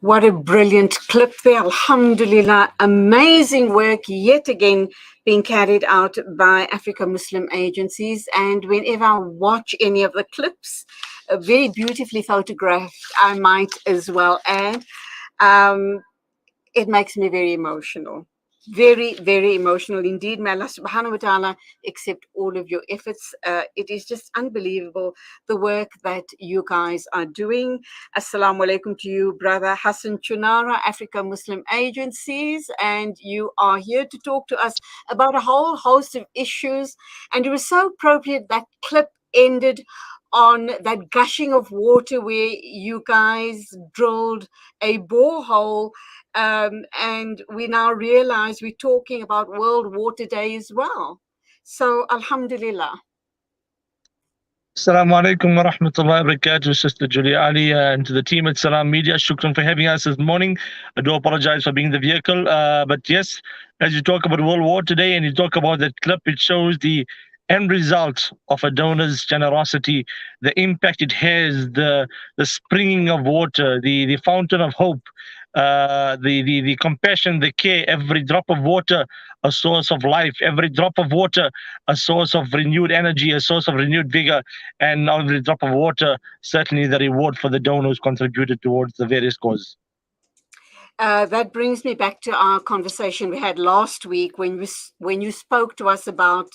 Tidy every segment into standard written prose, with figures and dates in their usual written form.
What a brilliant clip there. Alhamdulillah. Amazing work yet again being carried out by Africa Muslim agencies. And whenever I watch any of the clips, very beautifully photographed, I might as well add, it makes me very emotional. Very, very emotional indeed. May Allah subhanahu wa ta'ala accept all of your efforts. It is just unbelievable the work that you guys are doing. Assalamu alaikum to you, brother Hassan Choonara, Africa Muslim Agencies. And you are here to talk to us about a whole host of issues. And it was so appropriate that clip ended on that gushing of water where you guys drilled a borehole. And we now realize we're talking about World Water Day as well. So, alhamdulillah. Assalamu alaikum wa rahmatullahi wa barakatuh, Sister Julia Ali, and to the team at Salam Media. Shukran for having us this morning. I do apologize for being the vehicle. But yes, as you talk about World Water Day and you talk about that clip, it shows the end result of a donor's generosity, the impact it has, the springing of water, the fountain of hope, the compassion, the care. Every drop of water a source of life, every drop of water a source of renewed energy, a source of renewed vigor, and every drop of water certainly the reward for the donors contributed towards the various causes. That brings me back to our conversation we had last week when you spoke to us about,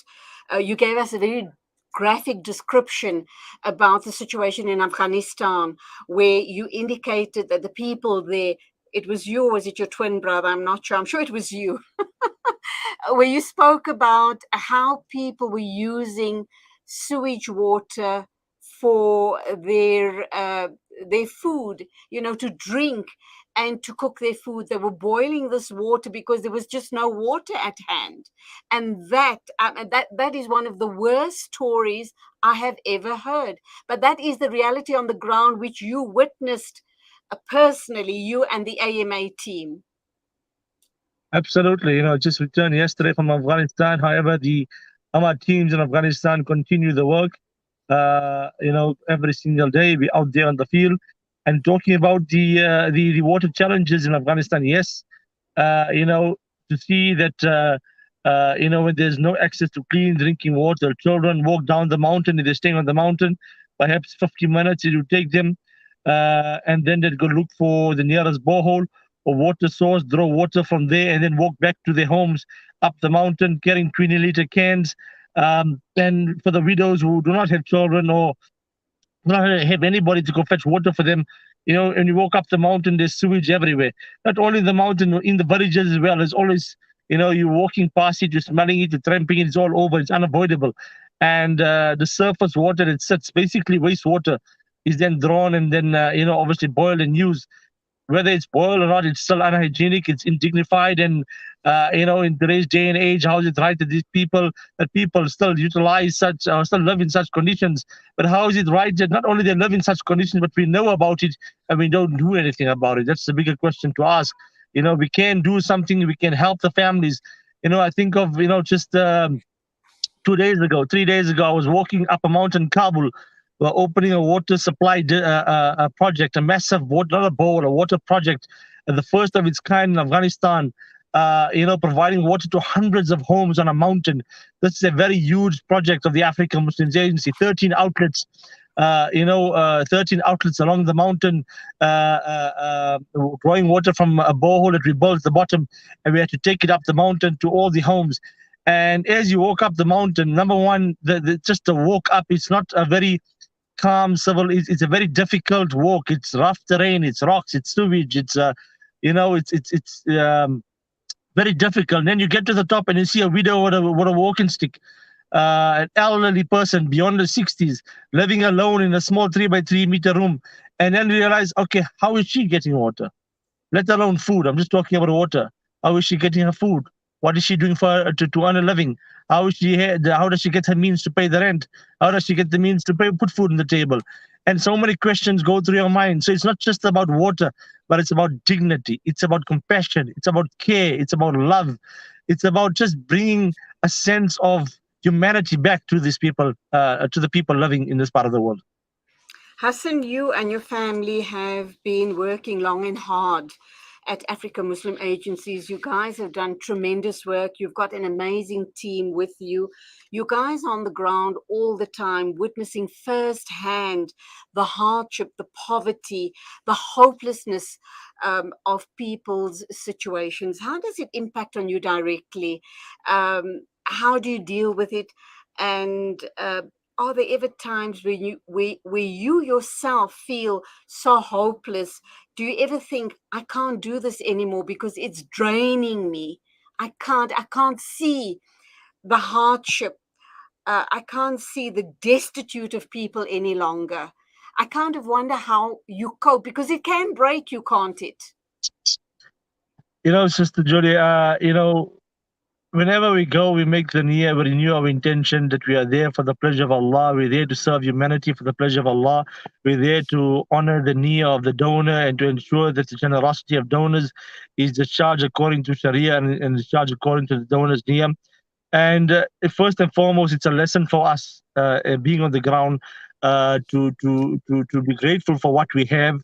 you gave us a very graphic description about the situation in Afghanistan, where you indicated that the people there, it was you, or was it your twin brother? I'm not sure. I'm sure it was you. Where you spoke about how people were using sewage water for their food, to drink and to cook their food. They were boiling this water because there was just no water at hand. And that is one of the worst stories I have ever heard. But that is the reality on the ground, which you witnessed personally, you and the AMA team. Absolutely. Just returned yesterday from Afghanistan. However, our teams in Afghanistan continue the work. Every single day we're out there on the field and talking about the water challenges in Afghanistan. Yes, to see that when there's no access to clean drinking water, children walk down the mountain. If they're staying on the mountain, perhaps 50 minutes it will take them, and then they'd go look for the nearest borehole or water source, draw water from there, and then walk back to their homes up the mountain carrying 20-liter cans. And for the widows who do not have children or do not have anybody to go fetch water for them, when you walk up the mountain, there's sewage everywhere. Not only in the mountain, in the villages as well. There's always, you're walking past it, you're smelling it, you're tramping it, it's all over, it's unavoidable. And the surface water that sits, basically wastewater, is then drawn and then, obviously boiled and used. Whether it's boiled or not, it's still unhygienic, it's indignified, and in today's day and age, how is it right that people still utilize such, still live in such conditions? But how is it right that not only they live in such conditions, but we know about it and we don't do anything about it? That's the bigger question to ask. We can do something, we can help the families. I think of, just 2 days ago, 3 days ago, I was walking up a mountain, Kabul. We're opening a water supply project, a massive water, not a bowl, a water project, the first of its kind in Afghanistan. Providing water to hundreds of homes on a mountain. This is a very huge project of the African Muslims Agency. 13 outlets, 13 outlets along the mountain, drawing water from a borehole that we built at the bottom, and we had to take it up the mountain to all the homes. And as you walk up the mountain, number one, just the walk up, it's not a very calm, civil. It's a very difficult walk. It's rough terrain. It's rocks. It's sewage. It's very difficult. And then you get to the top and you see a widow with a walking stick, an elderly person beyond the 60s, living alone in a small 3 by 3 meter room. And then you realize, okay, how is she getting water? Let alone food. I'm just talking about water. How is she getting her food? What is she doing to earn a living? How does she get her means to pay the rent? How does she get the means to put food on the table? And so many questions go through your mind. So it's not just about water, but it's about dignity. It's about compassion. It's about care. It's about love. It's about just bringing a sense of humanity back to these people, to the people living in this part of the world. Hassan, you and your family have been working long and hard at African Muslim agencies. You guys have done tremendous work. You've got an amazing team with you. You guys are on the ground all the time, witnessing firsthand the hardship, the poverty, the hopelessness of people's situations. How does it impact on you directly? How do you deal with it? And are there ever times where you yourself feel so hopeless? Do you ever think, I can't do this anymore because it's draining me? I can't see the hardship. I can't see the destitute of people any longer. I kind of wonder how you cope, because it can break you, can't it? Sister Jody, whenever we go, we make the niyyah, we renew our intention that we are there for the pleasure of Allah. We're there to serve humanity for the pleasure of Allah. We're there to honor the niyyah of the donor and to ensure that the generosity of donors is discharged according to Sharia and discharged according to the donor's niyyah. And first and foremost, it's a lesson for us being on the ground to be grateful for what we have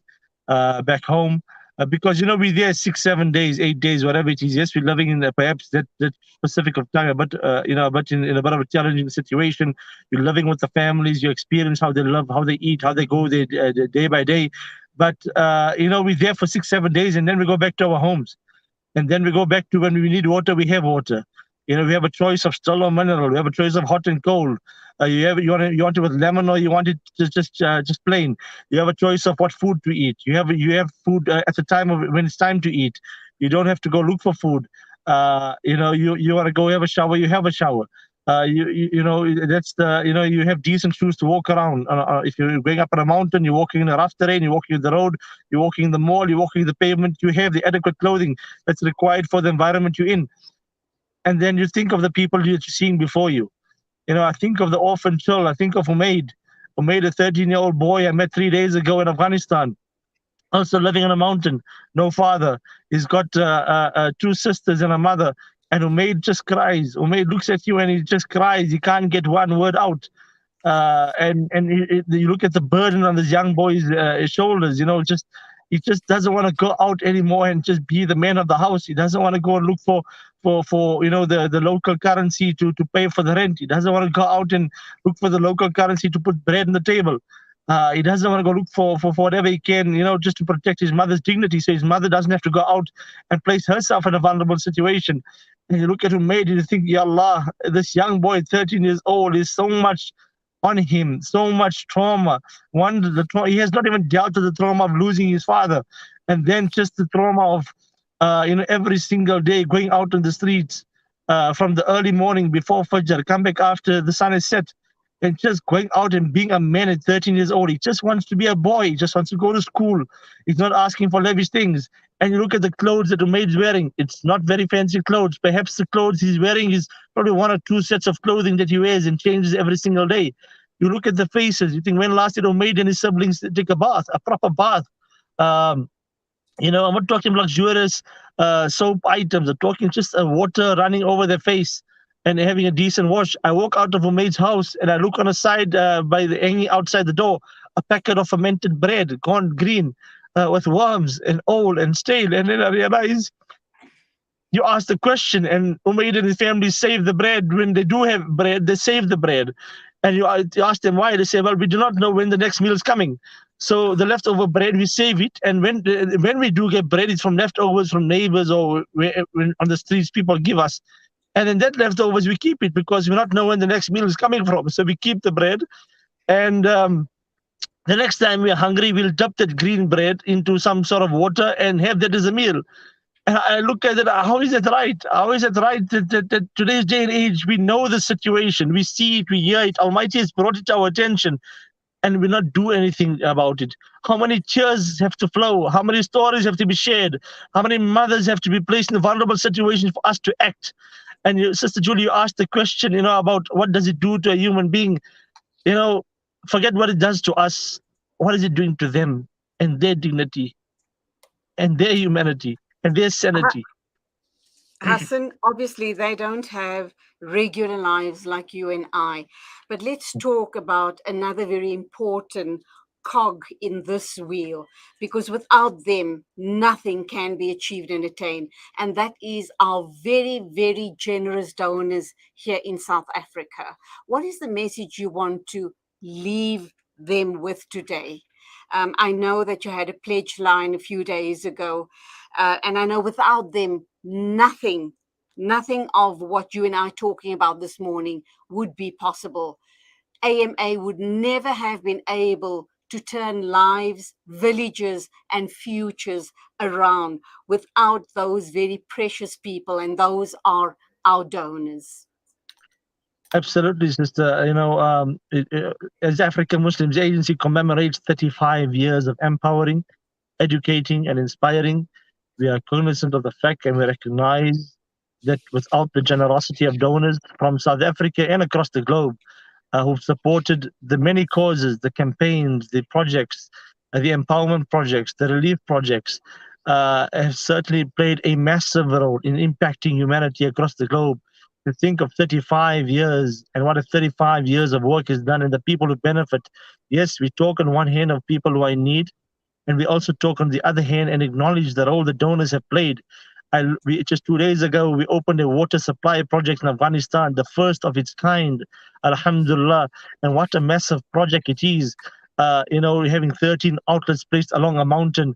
back home. Because we're there 6, 7 days, 8 days, whatever it is. Yes, we're living in perhaps that specific of time, but but in a bit of a challenging situation. You're living with the families. You experience how they live, how they eat, how they go day by day. But we're there for 6, 7 days, and then we go back to our homes. And then we go back to when we need water, we have water. We have a choice of still or mineral. We have a choice of hot and cold. You want it with lemon, or you want it just plain. You have a choice of what food to eat. You have food at the time of when it's time to eat. You don't have to go look for food. You want to go have a shower, you have a shower. That's you have decent shoes to walk around. If you're going up on a mountain, you're walking in a rough terrain, you're walking the road, you're walking the mall, you're walking the pavement. You have the adequate clothing that's required for the environment you're in. And then you think of the people you're seeing before you. I think of the orphan child. I think of Umaid, a 13-year-old boy I met 3 days ago in Afghanistan, also living on a mountain, no father. He's got 2 sisters and a mother. And Umaid just cries. Umaid looks at you and he just cries. He can't get one word out. And you look at the burden on this young boy's shoulders. He just doesn't want to go out anymore and just be the man of the house. He doesn't want to go and look for the local currency to pay for the rent. He doesn't want to go out and look for the local currency to put bread on the table. He doesn't want to go look for whatever he can, just to protect his mother's dignity, so his mother doesn't have to go out and place herself in a vulnerable situation. And you look at Umaid and you think, Ya Allah, this young boy, 13 years old, is so much on him, so much trauma. He has not even dealt with the trauma of losing his father, and then just the trauma of every single day going out on the streets from the early morning before Fajr, come back after the sun is set, and just going out and being a man at 13 years old. He just wants to be a boy. He just wants to go to school. He's not asking for lavish things. And you look at the clothes that Umaid's wearing. It's not very fancy clothes. Perhaps the clothes he's wearing is probably 1 or 2 sets of clothing that he wears and changes every single day. You look at the faces. You think, when last did Umaid and his siblings take a bath, a proper bath? I'm not talking luxurious soap items. I'm talking just water running over their face and having a decent wash. I walk out of a maid's house and I look on the side by the hanging outside the door, a packet of fermented bread, gone green, with worms and old and stale. And then I realize you ask the question, and Umayyad and his family save the bread. When they do have bread, they save the bread. And you ask them why. They say, well, we do not know when the next meal is coming. So the leftover bread, we save it. And when we do get bread, it's from leftovers from neighbors or when on the streets people give us. And then that leftovers, we keep it because we not know when the next meal is coming from. So we keep the bread. And the next time we're hungry, we'll dip that green bread into some sort of water and have that as a meal. And I look at it, how is that right? How is it right that today's day and age, we know the situation, we see it, we hear it, Almighty has brought it to our attention, and we not do anything about it? How many tears have to flow? How many stories have to be shared? How many mothers have to be placed in a vulnerable situation for us to act? And Sister Julie, you asked the question, about what does it do to a human being? You know, Forget what it does to us. What is it doing to them and their dignity and their humanity and their sanity? Hassan, obviously they don't have regular lives like you and I. But let's talk about another very important cog in this wheel, because without them, nothing can be achieved and attained. And that is our very, very generous donors here in South Africa. What is the message you want to leave them with today? I know that you had a pledge line a few days ago, and I know without them, nothing of what you and I are talking about this morning would be possible. AMA would never have been able to turn lives, villages, and futures around without those very precious people, and those are our donors. Absolutely, sister. As African Muslims Agency commemorates 35 years of empowering, educating, and inspiring, we are cognizant of the fact and we recognize that without the generosity of donors from South Africa and across the globe, who've supported the many causes, the campaigns, the projects, the empowerment projects, the relief projects, have certainly played a massive role in impacting humanity across the globe. To think of 35 years and what if 35 years of work is done and the people who benefit. Yes, we talk on one hand of people who are in need, and we also talk on the other hand and acknowledge the role the donors have played. Just 2 days ago, we opened a water supply project in Afghanistan, the first of its kind, Alhamdulillah. And what a massive project it is. Having 13 outlets placed along a mountain,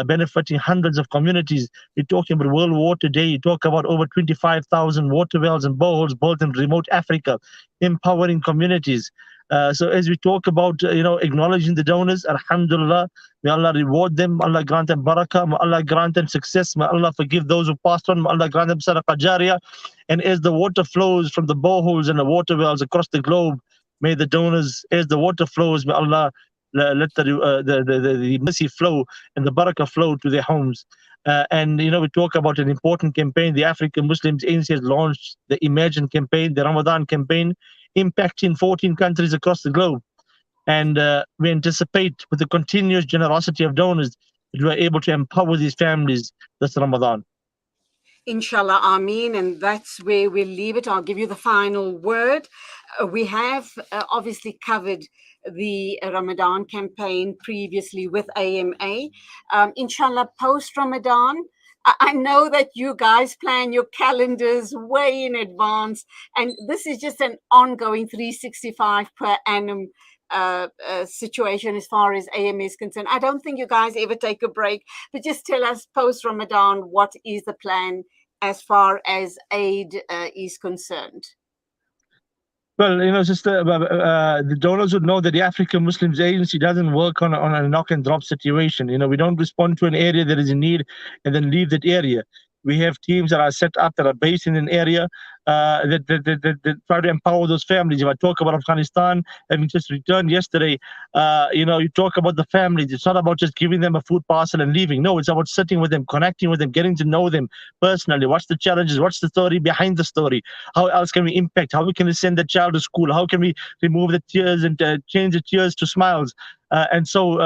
benefiting hundreds of communities. We're talking about World Water Day. You talk about over 25,000 water wells and boreholes built in remote Africa, empowering communities. So as we talk about, acknowledging the donors, Alhamdulillah, may Allah reward them, may Allah grant them barakah, may Allah grant them success, may Allah forgive those who passed on, may Allah grant them sadaqah jariyah. And as the water flows from the boreholes and the water wells across the globe, may the donors, as the water flows, may Allah let the mercy flow and the barakah flow to their homes. We talk about an important campaign. The African Muslims Agency has launched the Imagine campaign, the Ramadan campaign, impacting 14 countries across the globe. And we anticipate, with the continuous generosity of donors, that we are able to empower these families this Ramadan. Inshallah, Ameen. And that's where we'll leave it. I'll give you the final word. We have obviously covered the Ramadan campaign previously with AMA. Inshallah, post Ramadan, I know that you guys plan your calendars way in advance, and this is just an ongoing 365 per annum situation as far as AMA is concerned. I don't think you guys ever take a break, but just tell us post Ramadan, what is the plan as far as aid is concerned? Well, sister, the donors would know that the African Muslims Agency doesn't work on a knock and drop situation. We don't respond to an area that is in need and then leave that area. We have teams that are set up that are based in an area that try to empower those families. If I talk about Afghanistan, having just returned yesterday, you talk about the families. It's not about just giving them a food parcel and leaving. No, it's about sitting with them, connecting with them, getting to know them personally. What's the challenges? What's the story behind the story? How else can we impact? How can we send the child to school? How can we remove the tears and change the tears to smiles? And so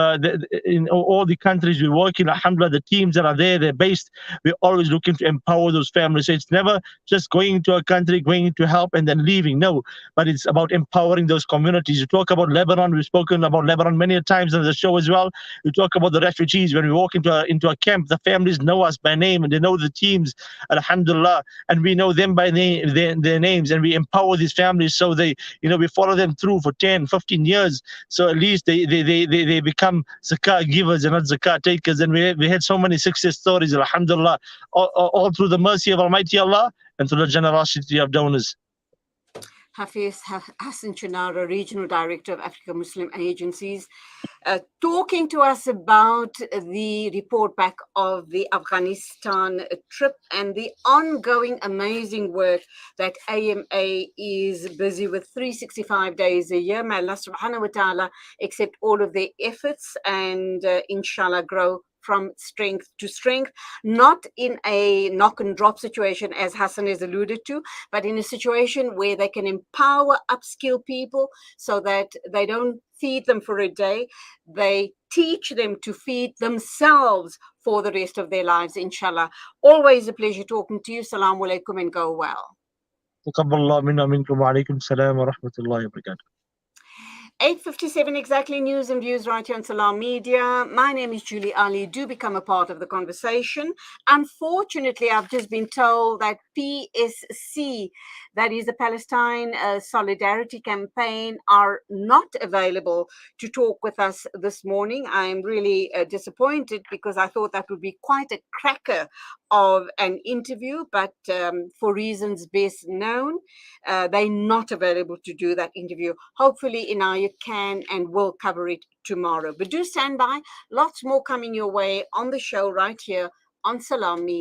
in all the countries we work in, alhamdulillah, the teams that are there, they're based, we're always looking to empower those families. So it's never just going into a country, going to help and then leaving. No, but it's about empowering those communities. You talk about Lebanon, we've spoken about Lebanon many times on the show as well. You talk about the refugees. When we walk into a camp, the families know us by name and they know the teams, alhamdulillah, and we know them by name, their names, and we empower these families so they, we follow them through for 10, 15 years. So at least they become zakat givers and not zakat takers. And we had so many success stories, alhamdulillah, all through the mercy of Almighty Allah and through the generosity of donors. Hafiz Hassan Choonara, Regional Director of Africa Muslim Agencies, talking to us about the report back of the Afghanistan trip and the ongoing amazing work that AMA is busy with 365 days a year. May Allah subhanahu wa ta'ala accept all of their efforts and inshallah grow from strength to strength, not in a knock and drop situation, as Hassan has alluded to, but in a situation where they can empower, upskill people so that they don't feed them for a day. They teach them to feed themselves for the rest of their lives, inshallah. Always a pleasure talking to you. Assalamu alaikum and go well. 8:57 exactly, news and views right here on Salam Media. My name is Julie Ali. Do become a part of the conversation. Unfortunately, I've just been told that PSC, that is the Palestine Solidarity Campaign, are not available to talk with us this morning. I'm really disappointed because I thought that would be quite a cracker of an interview, but for reasons best known, they're not available to do that interview. Hopefully, Inaya can and will cover it tomorrow. But do stand by. Lots more coming your way on the show right here on Salam Media.